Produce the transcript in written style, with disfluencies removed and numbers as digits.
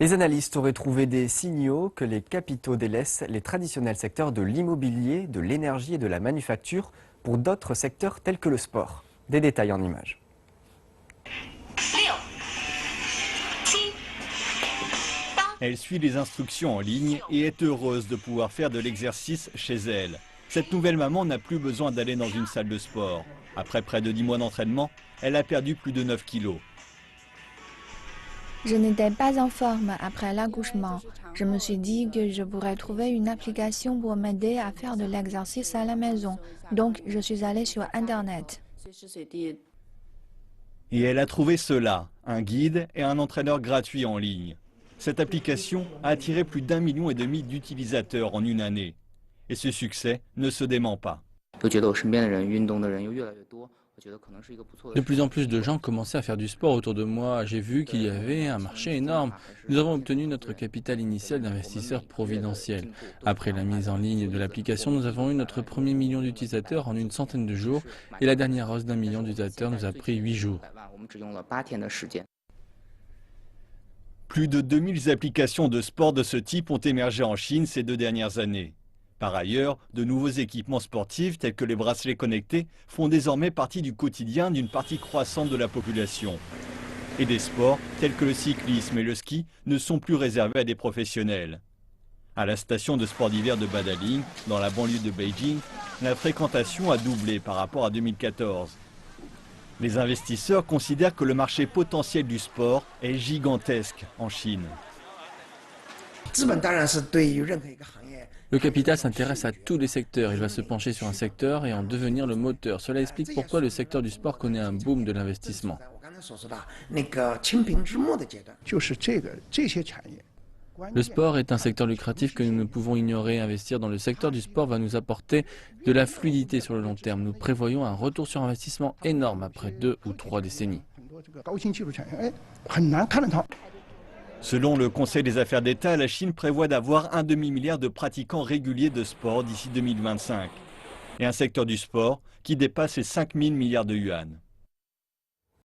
Les analystes auraient trouvé des signaux que les capitaux délaissent les traditionnels secteurs de l'immobilier, de l'énergie et de la manufacture pour d'autres secteurs tels que le sport. Des détails en images. Elle suit les instructions en ligne et est heureuse de pouvoir faire de l'exercice chez elle. Cette nouvelle maman n'a plus besoin d'aller dans une salle de sport. Après près de 10 mois d'entraînement, elle a perdu plus de 9 kilos. Je n'étais pas en forme après l'accouchement. Je me suis dit que je pourrais trouver une application pour m'aider à faire de l'exercice à la maison. Donc, je suis allée sur Internet. Et elle a trouvé cela, un guide et un entraîneur gratuit en ligne. Cette application a attiré plus d'1,5 million d'utilisateurs en une année. Et ce succès ne se dément pas. De plus en plus de gens commençaient à faire du sport autour de moi. J'ai vu qu'il y avait un marché énorme. Nous avons obtenu notre capital initial d'investisseurs providentiels. Après la mise en ligne de l'application, nous avons eu notre premier million d'utilisateurs en une centaine de jours et la dernière hausse d'1 million d'utilisateurs nous a pris 8 jours. Plus de 2000 applications de sport de ce type ont émergé en Chine ces 2 dernières années. Par ailleurs, de nouveaux équipements sportifs tels que les bracelets connectés font désormais partie du quotidien d'une partie croissante de la population. Et des sports tels que le cyclisme et le ski ne sont plus réservés à des professionnels. À la station de sport d'hiver de Badaling, dans la banlieue de Beijing, la fréquentation a doublé par rapport à 2014. Les investisseurs considèrent que le marché potentiel du sport est gigantesque en Chine. Le capital s'intéresse à tous les secteurs. Il va se pencher sur un secteur et en devenir le moteur. Cela explique pourquoi le secteur du sport connaît un boom de l'investissement. Le sport est un secteur lucratif que nous ne pouvons ignorer. Investir dans le secteur du sport va nous apporter de la fluidité sur le long terme. Nous prévoyons un retour sur investissement énorme après 2 ou 3 décennies. Selon le Conseil des affaires d'État, la Chine prévoit d'avoir un demi-milliard de pratiquants réguliers de sport d'ici 2025. Et un secteur du sport qui dépasse les 5 000 milliards de yuan.